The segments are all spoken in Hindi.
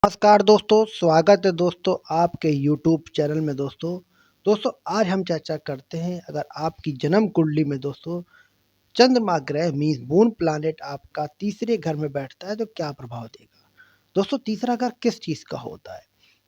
नमस्कार दोस्तों, स्वागत है दोस्तों आपके यूट्यूब चैनल में दोस्तों आज हम चर्चा करते हैं अगर आपकी जन्म कुंडली में दोस्तों चंद्रमा ग्रह मीन्स मून प्लैनेट आपका तीसरे घर में बैठता है तो क्या प्रभाव देगा। दोस्तों तीसरा घर किस चीज़ का होता है?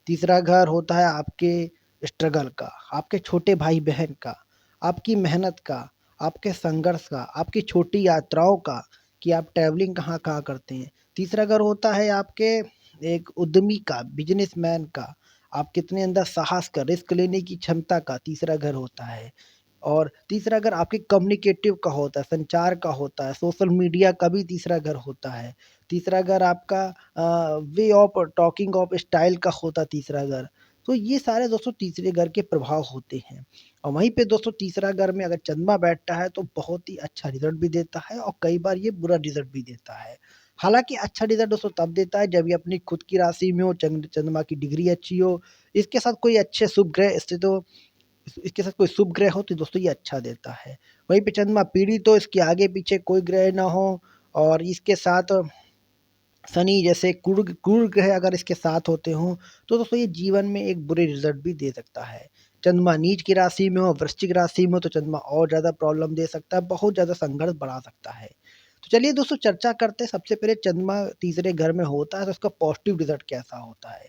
तीसरा घर होता है आपके स्ट्रगल का, आपके छोटे भाई बहन का, आपकी मेहनत का, आपके संघर्ष का, आपकी छोटी यात्राओं का कि आप ट्रैवलिंग कहाँ-कहाँ करते हैं। तीसरा घर होता है आपके एक उद्यमी का, बिज़नेसमैन का, आप कितने अंदर साहस का, रिस्क लेने की क्षमता का तीसरा घर होता है। और तीसरा घर आपके कम्युनिकेटिव का होता है, संचार का होता है, सोशल मीडिया का भी तीसरा घर होता है। तीसरा घर आपका way of talking of style का होता है तीसरा घर। तो ये सारे दोस्तों तीसरे घर के प्रभाव होते हैं। और वहीं पे दोस्तों तीसरा घर में अगर चंद्रमा बैठता है तो बहुत ही अच्छा रिज़ल्ट भी देता है और कई बार ये बुरा रिज़ल्ट भी देता है। हालाँकि अच्छा रिज़ल्ट दोस्तों तब देता है जब ये अपनी खुद की राशि में हो, चंद्रमा की डिग्री अच्छी हो, इसके साथ कोई अच्छे शुभ ग्रह स्थित हो, इसके साथ कोई शुभ ग्रह हो तो दोस्तों ये अच्छा देता है। वहीं पे चंद्रमा पीड़ित हो, इसके आगे पीछे कोई ग्रह ना हो और इसके साथ शनि जैसे क्रूर ग्रह अगर इसके साथ होते हों तो दोस्तों ये जीवन में एक बुरे रिज़ल्ट भी दे सकता है। चंद्रमा नीच की राशि में हो, वृश्चिक राशि में हो तो चंद्रमा और ज़्यादा प्रॉब्लम दे सकता है, बहुत ज़्यादा संघर्ष बढ़ा सकता है। तो चलिए दोस्तों चर्चा करते हैं सबसे पहले चंद्रमा तीसरे घर में होता है तो उसका पॉजिटिव रिज़ल्ट कैसा होता है।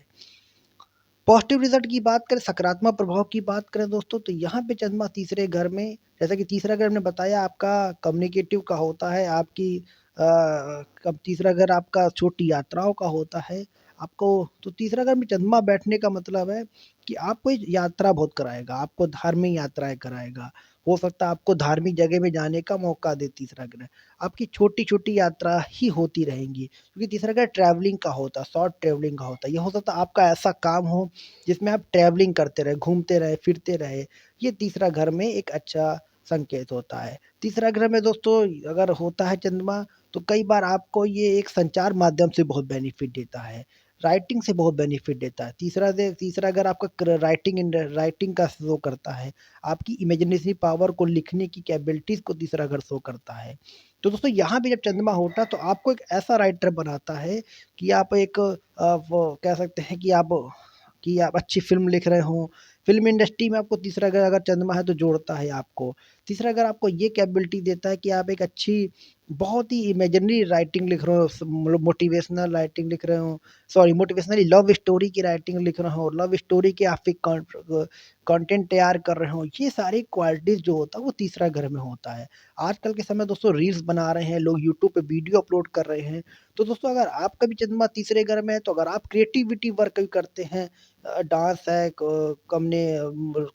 पॉजिटिव रिज़ल्ट की बात करें, सकारात्मक प्रभाव की बात करें दोस्तों, तो यहाँ पे चंद्रमा तीसरे घर में जैसा कि तीसरा घर हमने बताया आपका कम्युनिकेटिव का होता है, आपकी कब तीसरा घर आपका छोटी यात्राओं का होता है। आपको तो तीसरा घर में चंद्रमा बैठने का मतलब है कि आपको एक यात्रा बहुत कराएगा, आपको धार्मिक यात्राएँ कराएगा। हो सकता है आपको धार्मिक जगह में जाने का मौका दे तीसरा ग्रह। आपकी छोटी-छोटी यात्रा ही होती रहेंगी, क्योंकि तीसरा ग्रह ट्रैवलिंग का होता है, शॉर्ट ट्रैवलिंग का होता है। ये हो सकता है आपका ऐसा काम हो जिसमें आप ट्रैवलिंग करते रहे, घूमते रहे, फिरते रहे, ये तीसरा घर में एक अच्छा संकेत होता है। तीसरा घर में दोस्तों अगर होता है चंद्रमा, तो कई बार आपको ये एक संचार माध्यम से बहुत बेनिफिट देता है, राइटिंग से बहुत बेनिफिट देता है। तीसरा घर आपका राइटिंग का शो करता है, आपकी इमेजिनेशन पावर को लिखने की कैपेबिलिटीज़ को तीसरा घर शो करता है। तो दोस्तों यहाँ पे जब चंद्रमा होता है तो आपको एक ऐसा राइटर बनाता है कि आप एक वो कह सकते हैं कि आप अच्छी फ़िल्म लिख रहे हों, फ़िल्म इंडस्ट्री में आपको तीसरा घर अगर चंद्रमा है तो जोड़ता है आपको। तीसरा घर आपको ये कैपेबिलिटी देता है कि आप एक अच्छी बहुत ही इमेजिनरी राइटिंग लिख रहे हो, मतलब मोटिवेशनल राइटिंग लिख रहे हो, सॉरी मोटिवेशनली लव स्टोरी की राइटिंग लिख रहे हो, लव स्टोरी के आप एक कंटेंट तैयार कर रहे हो, ये सारी क्वालिटीज़ जो होता है वो तीसरा घर में होता है। आजकल के समय दोस्तों रील्स बना रहे हैं, लोग यूट्यूब पे वीडियो अपलोड कर रहे हैं, तो दोस्तों अगर आपका भी चंद्रमा तीसरे घर में है तो अगर आप क्रिएटिविटी वर्क भी करते हैं, डांस है,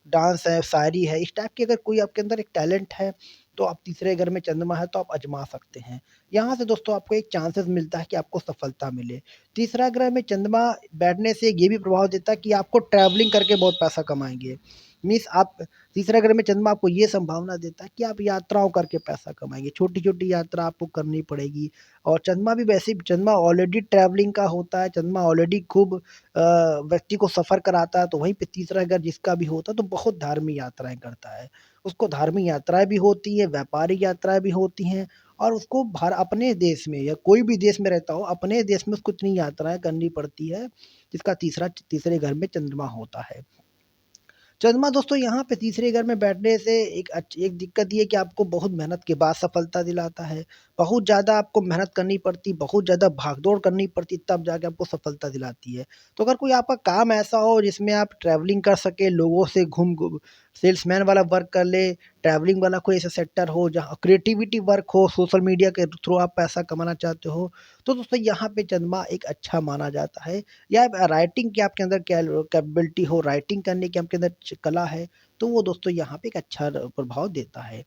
डांस है, शायरी है, इस टाइप की अगर कोई आपके अंदर एक टैलेंट है, तो आप तीसरे घर में चंद्रमा है तो आप आज़मा सकते हैं। यहाँ से दोस्तों आपको एक चांसेस मिलता है कि आपको सफलता मिले। तीसरा ग्रह में चंद्रमा बैठने से ये भी प्रभाव देता है कि आपको ट्रैवलिंग करके बहुत पैसा कमाएँगे। मीन्स आप तीसरा ग्रह में चंद्रमा आपको ये संभावना देता है कि आप यात्राओं करके पैसा कमाएँगे, छोटी-छोटी यात्रा आपको करनी पड़ेगी। और चंद्रमा भी वैसे ही चंद्रमा ऑलरेडी ट्रैवलिंग का होता है, चंद्रमा ऑलरेडी खूब व्यक्ति को सफ़र कराता है, तो वहीं पे तीसरा घर जिसका भी होता है तो बहुत धार्मिक यात्राएँ करता है। उसको धार्मिक यात्राएँ भी होती हैं, व्यापारिक यात्राएँ भी होती हैं और उसको भार अपने देश में या कोई भी देश में रहता हो, अपने देश में उसको इतनी यात्राएँ करनी पड़ती है, जिसका तीसरे घर में चंद्रमा होता है। चंद्रमा दोस्तों यहाँ पे तीसरे घर में बैठने से एक दिक्कत ये है कि आपको बहुत मेहनत के बाद सफलता दिलाता है। बहुत ज़्यादा आपको मेहनत करनी पड़ती, बहुत ज़्यादा भाग-दौड़ करनी पड़ती तब जाके आपको सफलता दिलाती है। तो अगर कोई आपका काम ऐसा हो जिसमें आप ट्रैवलिंग कर सकें, लोगों से घूम घूम सेल्समैन वाला वर्क कर ले, ट्रैवलिंग वाला कोई ऐसा सेक्टर हो जहाँ क्रिएटिविटी वर्क हो, सोशल मीडिया के थ्रू आप पैसा कमाना चाहते हो, तो दोस्तों यहाँ पे चंद्रमा एक अच्छा माना जाता है। या राइटिंग की आपके अंदर कैपेबिलिटी हो, राइटिंग करने की आपके अंदर कला है, तो वो दोस्तों यहाँ पे एक अच्छा प्रभाव देता है।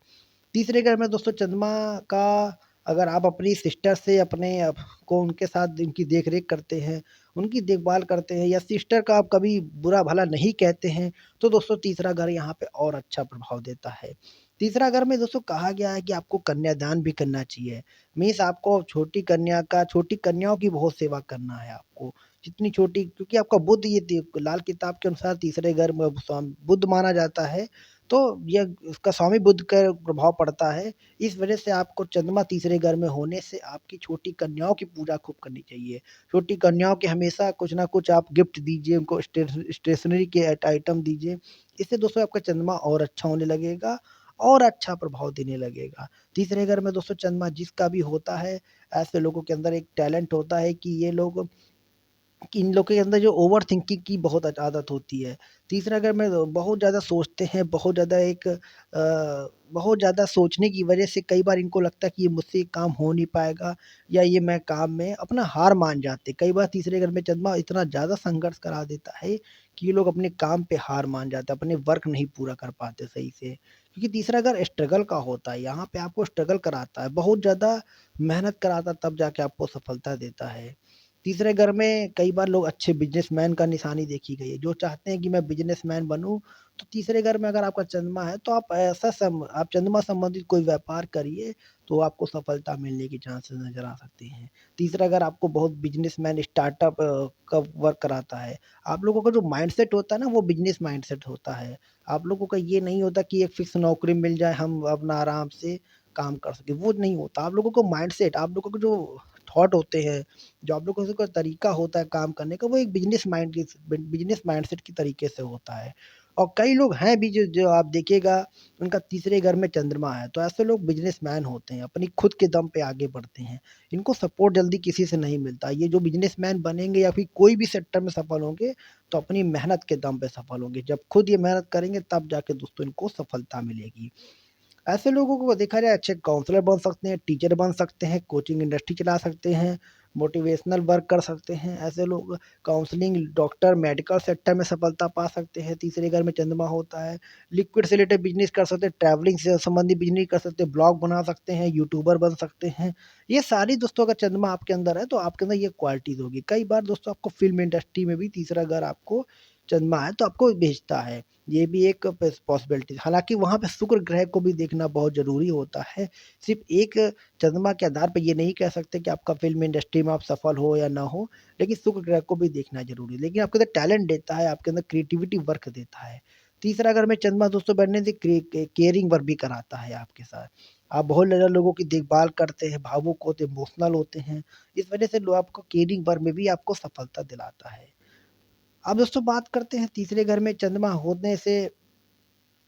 तीसरे घर में दोस्तों चंद्रमा का अगर आप अपनी सिस्टर से अपने को उनके साथ उनकी देख-रेख करते हैं, उनकी देखभाल करते हैं या सिस्टर का आप कभी बुरा-भला नहीं कहते हैं, तो दोस्तों तीसरा घर यहाँ पे और अच्छा प्रभाव देता है। तीसरा घर में दोस्तों कहा गया है कि आपको कन्यादान भी करना चाहिए। मीन्स आपको छोटी कन्याओं की बहुत सेवा करना है आपको। जितनी छोटी क्योंकि आपका बुध ये लाल किताब के अनुसार तीसरे घर में बुध माना जाता है, तो यह इसका स्वामी बुध का प्रभाव पड़ता है। इस वजह से आपको चंद्रमा तीसरे घर में होने से आपकी छोटी कन्याओं की पूजा खूब करनी चाहिए। छोटी कन्याओं के हमेशा कुछ ना कुछ आप गिफ्ट दीजिए, उनको स्टेशनरी के आइटम दीजिए। इससे दोस्तों आपका चंद्रमा और अच्छा होने लगेगा और अच्छा प्रभाव देने लगेगा। तीसरे घर में दोस्तों चंद्रमा जिसका भी होता है, ऐसे लोगों के अंदर एक टैलेंट होता है कि ये लोग कि इन लोग के अंदर जो ओवर थिंकिंग की बहुत आदत होती है। तीसरा अगर मैं बहुत ज़्यादा सोचते हैं, बहुत ज़्यादा सोचने की वजह से कई बार इनको लगता है कि ये मुझसे ये काम हो नहीं पाएगा या ये मैं काम में अपना हार मान जाते हैं। कई बार तीसरे घर में चंद्रमा इतना ज़्यादा संघर्ष करा देता है कि ये लोग अपने काम पे हार मान जाते हैं, अपने वर्क नहीं पूरा कर पाते सही से। क्योंकि तीसरा घर स्ट्रगल का होता है, यहाँ पे आपको स्ट्रगल कराता है, बहुत ज़्यादा मेहनत कराता है तब जाके आपको सफलता देता है। तीसरे घर में कई बार लोग अच्छे बिज़नेसमैन का निशानी देखी गई है, जो चाहते हैं कि मैं बिज़नेसमैन बनूँ, तो तीसरे घर में अगर आपका चंद्रमा है, तो आप चंद्रमा संबंधित कोई व्यापार करिए, तो आपको सफलता मिलने के चांसेस नज़र आ सकते हैं। तीसरा घर आपको बहुत बिज़नेसमैन स्टार्टअप का वर्क कराता है। आप लोगों का जो माइंडसेट होता है ना, वो बिज़नेस माइंडसेट होता है। आप लोगों का ये नहीं होता कि एक फ़िक्स नौकरी मिल जाए, हम अपना आराम से काम कर सकें, वो नहीं होता। आप लोगों को माइंडसेट, आप लोगों के जो थॉट होते हैं, जो आप लोगों का तरीका होता है काम करने का, वो एक बिज़नेस माइंडसेट के तरीके से होता है। और कई लोग हैं भी जो जो आप देखिएगा उनका तीसरे घर में चंद्रमा है, तो ऐसे लोग बिज़नेसमैन होते हैं, अपनी खुद के दम पे आगे बढ़ते हैं। इनको सपोर्ट जल्दी किसी से नहीं मिलता। ये जो बिज़नेसमैन बनेंगे या फिर कोई भी सेक्टर में सफल होंगे, तो अपनी मेहनत के दम पे सफल होंगे। जब खुद ये मेहनत करेंगे तब जाके दोस्तों इनको सफलता मिलेगी। ऐसे लोगों को देखा जाए अच्छे काउंसलर बन सकते हैं, टीचर बन सकते हैं, कोचिंग इंडस्ट्री चला सकते हैं, मोटिवेशनल वर्क कर सकते हैं। ऐसे लोग काउंसलिंग, डॉक्टर, मेडिकल सेक्टर में सफलता पा सकते हैं, तीसरे घर में चंद्रमा होता है। लिक्विड से रिलेटेड बिज़नेस कर सकते हैं, ट्रैवलिंग से संबंधित बिज़नेस कर सकते हैं, ब्लॉग बना सकते हैं, यूट्यूबर बन सकते हैं। ये सारी दोस्तों अगर चंद्रमा आपके अंदर है, तो आपके अंदर ये क्वालिटीज़ होगी। कई बार दोस्तों आपको फ़िल्म इंडस्ट्री में भी तीसरा घर आपको चंद्रमा है, तो आपको भेजता है। ये भी एक पॉसिबिलिटी, हालाँकि वहाँ पे शुक्र ग्रह को भी देखना बहुत ज़रूरी होता है। सिर्फ़ एक चंद्रमा के आधार पे ये नहीं कह सकते कि आपका फ़िल्म इंडस्ट्री में आप सफल हो या ना हो, लेकिन शुक्र ग्रह को भी देखना ज़रूरी है। लेकिन आपके अंदर टैलेंट देता है, आपके अंदर क्रिएटिविटी वर्क देता है। तीसरा घर में चंद्रमा दोस्तों बैठने से केयरिंग वर्क भी कराता है आपके साथ। आप बहुत ज़्यादा लोगों की देखभाल करते हैं, भावुक होते हैं, इमोशनल होते हैं। इस वज़ह से लो आपको केयरिंग वर्क में भी आपको सफलता दिलाता है। अब दोस्तों बात करते हैं तीसरे घर में चंद्रमा होने से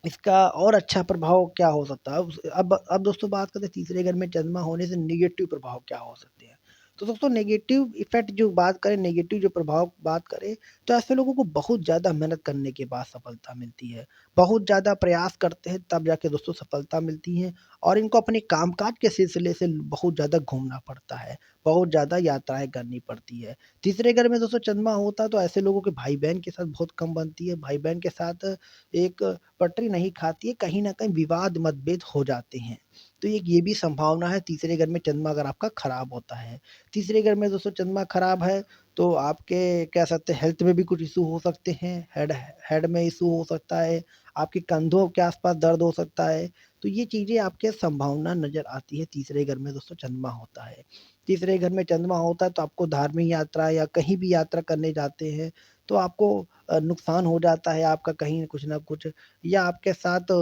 इसका और अच्छा प्रभाव क्या हो सकता है? अब दोस्तों बात करते हैं तीसरे घर में चंद्रमा होने से नेगेटिव प्रभाव क्या हो सकते हैं? तो दोस्तों नेगेटिव इफ़ेक्ट जो बात करें, नेगेटिव जो प्रभाव बात करें, तो ऐसे लोगों को बहुत ज़्यादा मेहनत करने के बाद सफलता मिलती है। बहुत ज़्यादा प्रयास करते हैं तब जाके दोस्तों सफलता मिलती है और इनको अपने कामकाज के सिलसिले से बहुत ज़्यादा घूमना पड़ता है, बहुत ज़्यादा यात्राएँ करनी पड़ती है। तीसरे घर में दोस्तों चंद्रमा होता है तो ऐसे लोगों के भाई-बहन के साथ बहुत कम बनती है, भाई-बहन के साथ एक पटरी नहीं खाती है, कहीं न कहीं विवाद मतभेद हो जाते हैं। तो एक ये भी संभावना है तीसरे घर में चंद्रमा अगर आपका खराब होता है। तीसरे घर में दोस्तों चंद्रमा खराब है तो आपके कह सकते हैं हेल्थ में भी कुछ इश्यू हो सकते हैं, हेड हेड में इश्यू हो सकता है, आपके कंधों के आस-पास दर्द हो सकता है। तो ये चीज़ें आपके संभावना नज़र आती है तीसरे घर में दोस्तों चंद्रमा होता है। तीसरे घर में चंद्रमा होता है तो आपको धार्मिक यात्रा या कहीं भी यात्रा करने जाते हैं, तो आपको नुकसान हो जाता है आपका कहीं कुछ न कुछ या आपके साथ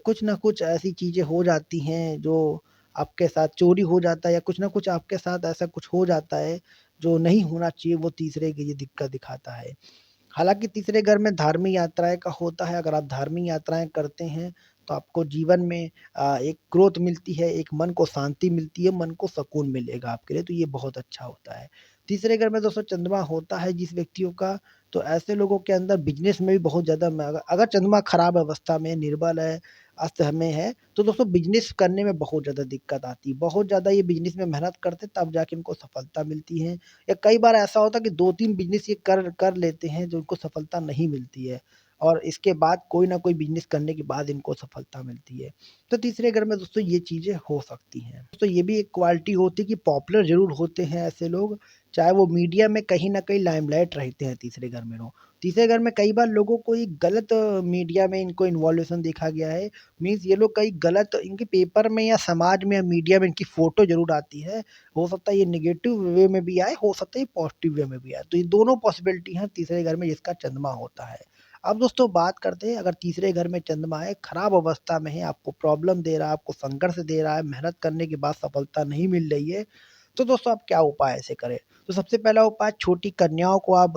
कुछ न कुछ ऐसी चीज़ें हो जाती हैं जो आपके साथ चोरी हो जाता है या कुछ न कुछ आपके साथ ऐसा कुछ हो जाता है, जो नहीं होना चाहिए वो तीसरे की ये दिक्कत दिखाता है। हालाँकि तीसरे घर में धार्मिक यात्राएँ का होता है, अगर आप धार्मिक यात्राएँ करते हैं, तो आपको जीवन में एक ग्रोथ मिलती है, एक मन को शांति मिलती है, मन को सुकून मिलेगा आपके लिए, तो ये बहुत अच्छा होता है। तीसरे घर में दोस्तों चंद्रमा होता है जिस व्यक्तियों का, तो ऐसे लोगों के अंदर बिज़नेस में भी बहुत ज़्यादा म अगर अगर चंद्रमा खराब अवस्था में, निर्बल है, अस्त में है, तो दोस्तों बिज़नेस करने में बहुत ज़्यादा दिक्कत आती है। बहुत ज़्यादा ये बिज़नेस में मेहनत करते हैं, तब जाके इनको सफलता मिलती है। या कई बार ऐसा होता है कि 2-3 बिज़नेस ये कर कर लेते हैं जो इनको सफलता नहीं मिलती है और इसके बाद कोई ना कोई बिज़नेस करने के बाद इनको सफलता मिलती है। तो तीसरे घर में दोस्तों ये चीज़ें हो सकती हैं। तो ये भी एक क्वालिटी होती है कि पॉपुलर ज़रूर होते हैं ऐसे लोग, चाहे वो मीडिया में कहीं न कहीं लाइमलाइट रहते हैं तीसरे घर में लोग। तीसरे घर में कई बार लोगों को एक गलत मीडिया में इनको इन्वॉल्यूशन देखा गया है। मीन्स ये लोग कई गलत इनके पेपर में या समाज में या मीडिया में इनकी फ़ोटो ज़रूर आती है। हो सकता है ये नेगेटिव वे में भी आए, हो सकता है ये पॉज़िटिव वे में भी आए। तो ये दोनों पॉसिबिलिटी हैं तीसरे घर में जिसका चंद्रमा होता है। अब दोस्तों बात करते हैं, अगर तीसरे घर में चंद्रमा है, खराब अवस्था में है, आपको प्रॉब्लम दे रहा है, आपको संघर्ष दे रहा है, मेहनत करने के बाद सफलता नहीं मिल रही है, तो दोस्तों आप क्या उपाय ऐसे करें? तो सबसे पहला उपाय, छोटी कन्याओं को आप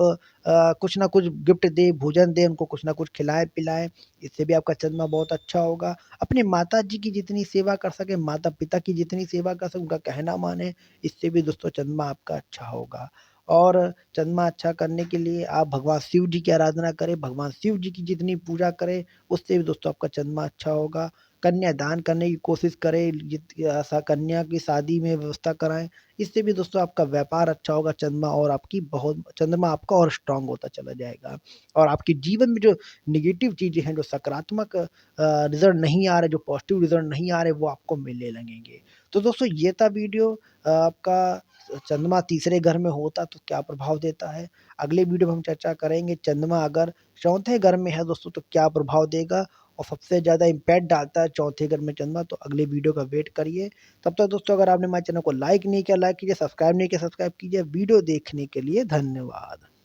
कुछ ना कुछ गिफ्ट दें, भोजन दें, उनको कुछ ना कुछ खिलाएँ-पिलाएँ, इससे भी आपका चंद्रमा बहुत अच्छा होगा। अपनी माताजी की जितनी सेवा कर सकें, माता-पिता की जितनी सेवा कर सकें, उनका कहना मानें, इससे भी दोस्तों चंद्रमा आपका अच्छा होगा। और चंद्रमा अच्छा करने के लिए आप भगवान शिव जी की आराधना करें, भगवान शिव जी की जितनी पूजा करें, उससे भी दोस्तों आपका चंद्रमा अच्छा होगा। कन्यादान करने की कोशिश करें, कन्या की शादी में व्यवस्था कराएँ, इससे भी दोस्तों आपका व्यापार अच्छा होगा, चंद्रमा आपका और स्ट्रॉन्ग होता चला जाएगा। और आपके जीवन में जो नेगेटिव चीज़ें हैं, जो सकारात्मक रिज़ल्ट नहीं आ रहे, जो पॉज़िटिव रिज़ल्ट नहीं आ रहे, वो आपको मिलने लगेंगे। तो दोस्तों ये था वीडियो, आपका चंद्रमा तीसरे घर में होता तो क्या प्रभाव देता है। अगले वीडियो में हम चर्चा करेंगे, चंद्रमा अगर चौथे घर में है दोस्तों तो क्या प्रभाव देगा और सबसे ज़्यादा इम्पैक्ट डालता है चौथे घर में चंद्रमा, तो अगले वीडियो का वेट करिए। तब तक दोस्तों, अगर आपने हमारे चैनल को लाइक नहीं किया, लाइक कीजिए, सब्सक्राइब नहीं किया, सब्सक्राइब कीजिए। वीडियो देखने के लिए धन्यवाद।